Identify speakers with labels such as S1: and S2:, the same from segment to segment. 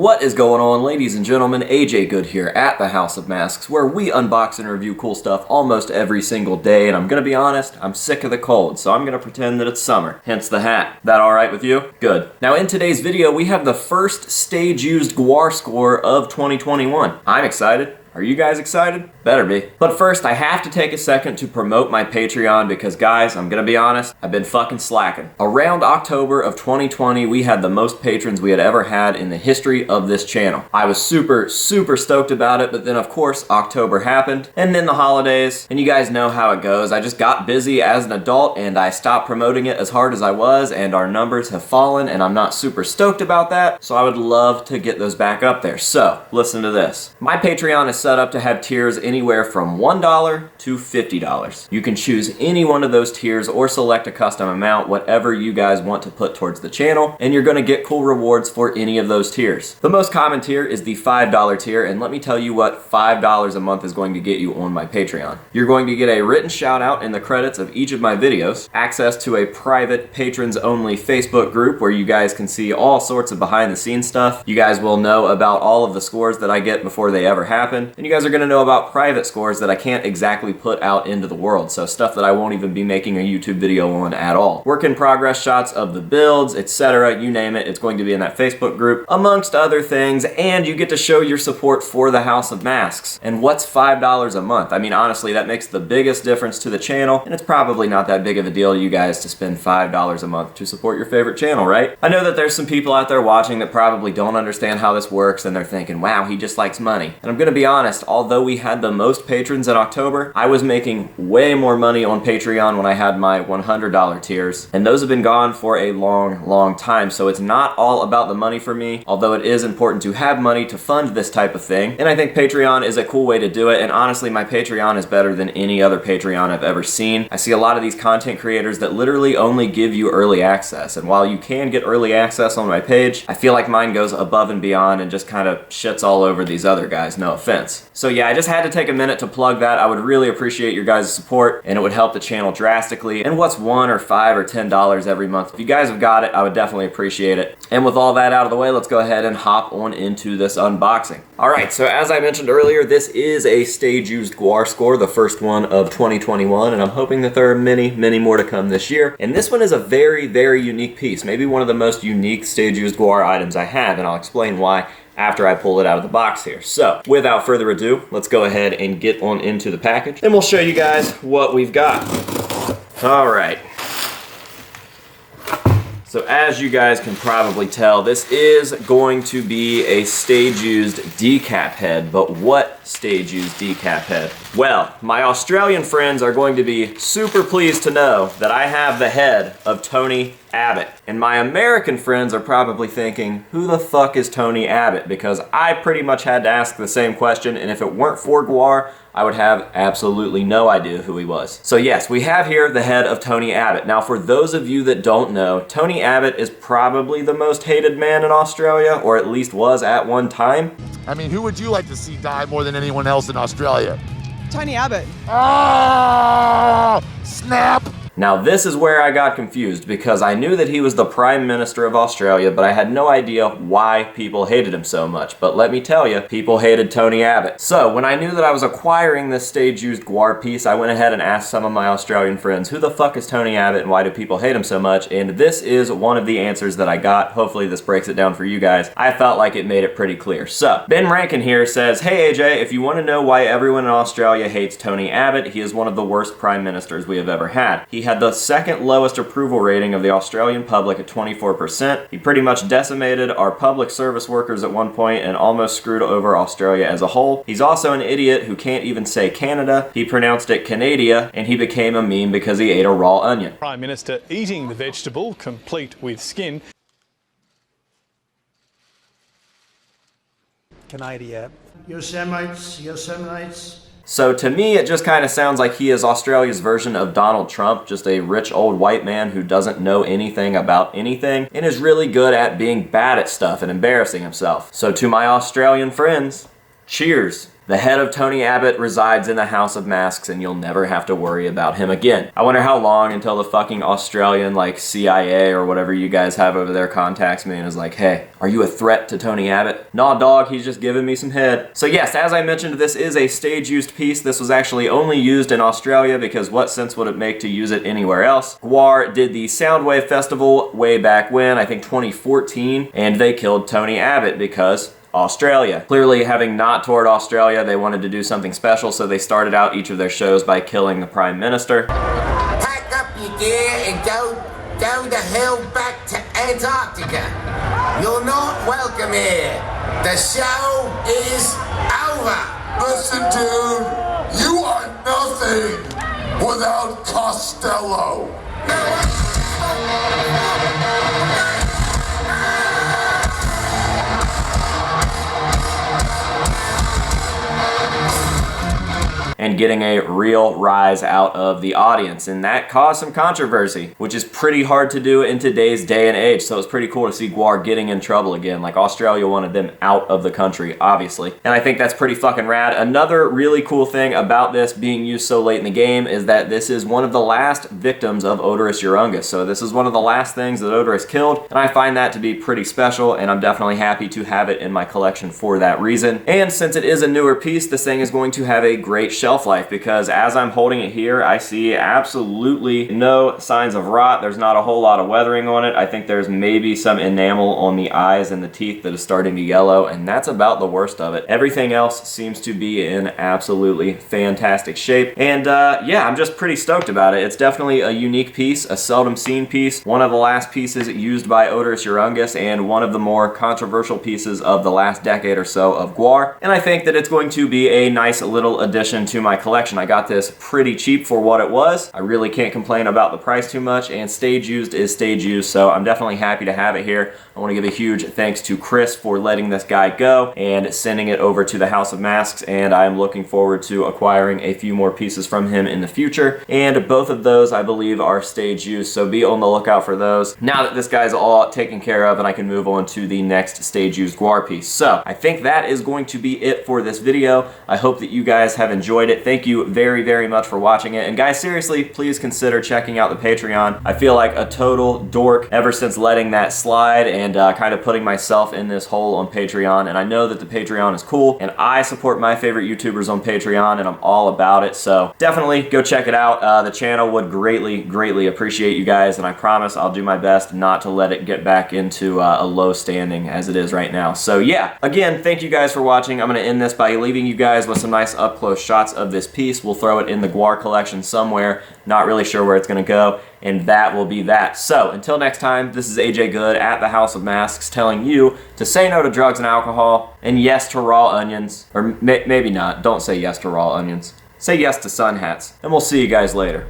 S1: What is going on, ladies and gentlemen? AJ Good here at the House of Masks, where we unbox and review cool stuff almost every single day, and I'm gonna be honest, I'm sick of the cold, so I'm gonna pretend that it's summer, hence the hat. That alright with you? Good. Now in today's video, we have the first stage-used Gwar score of 2021. I'm excited. Are you guys excited? Better be. But first, I have to take a second to promote my Patreon because, guys, I'm gonna be honest, I've been fucking slacking. Around October of 2020, we had the most patrons we had ever had in the history of this channel. I was super stoked about it, but then of course, October happened, and then the holidays, and you guys know how it goes. I just got busy as an adult, and I stopped promoting it as hard as I was, and our numbers have fallen, and I'm not super stoked about that, so I would love to get those back up there. So, listen to this. My Patreon is set up to have tiers anywhere from $1 to $50. You can choose any one of those tiers or select a custom amount, whatever you guys want to put towards the channel, and you're gonna get cool rewards for any of those tiers. The most common tier is the $5 tier, and let me tell you what $5 a month is going to get you on my Patreon. You're going to get a written shout out in the credits of each of my videos, access to a private patrons only Facebook group where you guys can see all sorts of behind the scenes stuff. You guys will know about all of the scores that I get before they ever happen, and you guys are going to know about private scores that I can't exactly put out into the world, so stuff that I won't even be making a YouTube video on at all. Work in progress shots of the builds, etc., you name it, it's going to be in that Facebook group, amongst other things, and you get to show your support for the House of Masks. And what's $5 a month? I mean, honestly, that makes the biggest difference to the channel, and it's probably not that big of a deal to you guys to spend $5 a month to support your favorite channel, right? I know that there's some people out there watching that probably don't understand how this works, and they're thinking, wow, he just likes money. And I'm gonna be honest, although we had the most patrons in October, I was making way more money on Patreon when I had my $100 tiers, and those have been gone for a long time, so it's not all about the money for me, although it is important to have money to fund this type of thing, and I think Patreon is a cool way to do it, and honestly, my Patreon is better than any other Patreon I've ever seen. I see a lot of these content creators that literally only give you early access, and while you can get early access on my page, I feel like mine goes above and beyond and just kind of shits all over these other guys, no offense. So yeah, I just had to take a minute to plug that. I would really appreciate your guys' support, and it would help the channel drastically. And what's $1 or $5 or $10 every month? If you guys have got it, I would definitely appreciate it. And with all that out of the way, let's go ahead and hop on into this unboxing. Alright, so as I mentioned earlier, this is a stage-used Gwar score, the first one of 2021, and I'm hoping that there are many more to come this year. And this one is a very unique piece, maybe one of the most unique stage-used Gwar items I have, and I'll explain why after I pull it out of the box here. So, without further ado, let's go ahead and get on into the package, and we'll show you guys what we've got. Alright. So as you guys can probably tell, this is going to be a stage-used decap head, but what stage-used decap head? Well, my Australian friends are going to be super pleased to know that I have the head of Tony Abbott. And my American friends are probably thinking, who the fuck is Tony Abbott? Because I pretty much had to ask the same question, and if it weren't for Gwar, I would have absolutely no idea who he was. So yes, we have here the head of Tony Abbott. Now for those of you that don't know, Tony Abbott is probably the most hated man in Australia, or at least was at one time.
S2: I mean, who would you like to see die more than anyone else in Australia?
S3: Tony Abbott.
S2: Oh, snap!
S1: Now this is where I got confused, because I knew that he was the Prime Minister of Australia, but I had no idea why people hated him so much. But let me tell you, people hated Tony Abbott. So when I knew that I was acquiring this stage-used Gwar piece, I went ahead and asked some of my Australian friends, who the fuck is Tony Abbott and why do people hate him so much? And this is one of the answers that I got. Hopefully this breaks it down for you guys. I felt like it made it pretty clear. So, Ben Rankin here says, hey AJ, if you want to know why everyone in Australia hates Tony Abbott, he is one of the worst Prime Ministers we have ever had. He had the second lowest approval rating of the Australian public at 24%. He pretty much decimated our public service workers at one point and almost screwed over Australia as a whole. He's also an idiot who can't even say Canada. He pronounced it Canada, and he became a meme because he ate a raw onion.
S4: Prime Minister eating the vegetable, complete with skin.
S3: Canada.
S5: Yosemites.
S1: So to me, it just kind of sounds like he is Australia's version of Donald Trump, just a rich old white man who doesn't know anything about anything and is really good at being bad at stuff and embarrassing himself. So to my Australian friends, cheers The head of Tony Abbott resides in the House of Masks, and you'll never have to worry about him again. I wonder how long until the fucking Australian, like, CIA or whatever you guys have over there contacts me and is like, hey, are you a threat to Tony Abbott? Nah, dog, he's just giving me some head. So yes, as I mentioned, this is a stage-used piece. This was actually only used in Australia because what sense would it make to use it anywhere else? Gwar did the Soundwave Festival way back when, I think 2014, and they killed Tony Abbott because Australia. Clearly, having not toured Australia, they wanted to do something special, so they started out each of their shows by killing the Prime Minister.
S5: Pack up your gear and go the hell back to Antarctica. You're not welcome here. The show is over.
S2: Listen, dude, you are nothing without Costello.
S1: And getting a real rise out of the audience, and that caused some controversy, which is pretty hard to do in today's day and age. So it's pretty cool to see Gwar getting in trouble again. Like, Australia wanted them out of the country, obviously, and I think that's pretty fucking rad. Another really cool thing about this being used so late in the game is that this is one of the last victims of Odorous Urungus. So this is one of the last things that Odorous killed, and I find that to be pretty special, and I'm definitely happy to have it in my collection for that reason. And since it is a newer piece, this thing is going to have a great shelf life, because as I'm holding it here, I see absolutely no signs of rot. There's not a whole lot of weathering on it. I think there's maybe some enamel on the eyes and the teeth that is starting to yellow, and that's about the worst of it. Everything else seems to be in absolutely fantastic shape, and yeah, I'm just pretty stoked about it. It's definitely a unique piece, a seldom seen piece, one of the last pieces used by Odorous Urungus, and one of the more controversial pieces of the last decade or so of Gwar, and I think that it's going to be a nice little addition to my collection. I got this pretty cheap for what it was. I really can't complain about the price too much, and stage used is stage used, so I'm definitely happy to have it here. I want to give a huge thanks to Chris for letting this guy go and sending it over to the House of Masks, and I'm looking forward to acquiring a few more pieces from him in the future, and both of those I believe are stage used, so be on the lookout for those. Now that this guy's all taken care of, and I can move on to the next stage used Gwar piece. So I think that is going to be it for this video. I hope that you guys have enjoyed it. Thank you very, very much for watching it. And guys, seriously, please consider checking out the Patreon. I feel like a total dork ever since letting that slide and kind of putting myself in this hole on Patreon. And I know that the Patreon is cool, and I support my favorite YouTubers on Patreon, and I'm all about it. So definitely go check it out. The channel would greatly, greatly appreciate you guys, and I promise I'll do my best not to let it get back into a low standing as it is right now. So yeah, again, thank you guys for watching. I'm going to end this by leaving you guys with some nice up-close shots of this piece. We'll throw it in the Gwar collection somewhere. Not really sure where it's going to go, and that will be that. So until next time, this is AJ Good at the House of Masks telling you to say no to drugs and alcohol, and yes to raw onions. Or maybe not. Don't say yes to raw onions. Say yes to sun hats. And we'll see you guys later.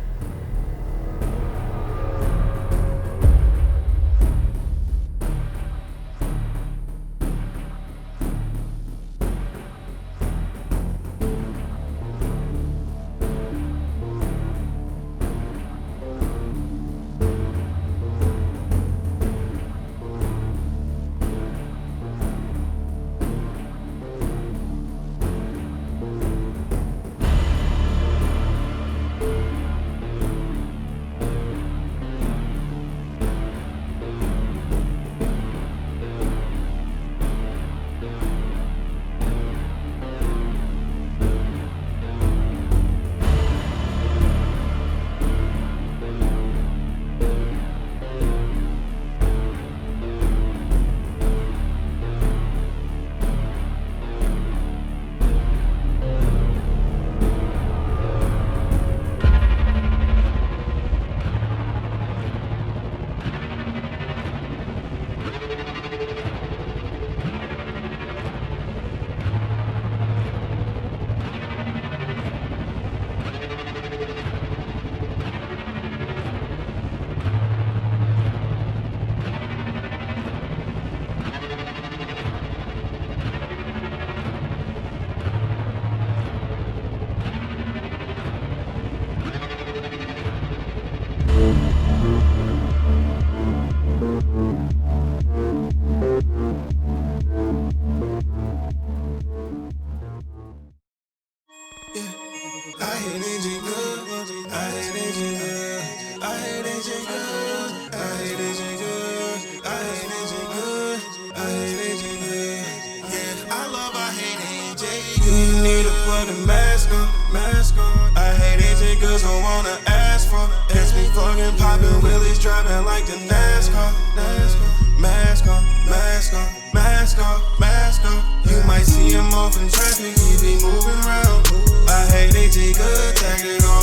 S6: I hate AJ Good. I hate AJ Good. I hate AJ Good. I hate AJ Good. I hate AJ Good. Yeah, I love, I hate AJ Good. You need to put a mask on, mask on. I hate AJ Good, so wanna ask for. It's me fucking poppin' wheelies, driving like the NASCAR. Mask on, mask on, mask on, mask on. You might see him off in traffic, he be moving around. I hate AJ Good, tag it on.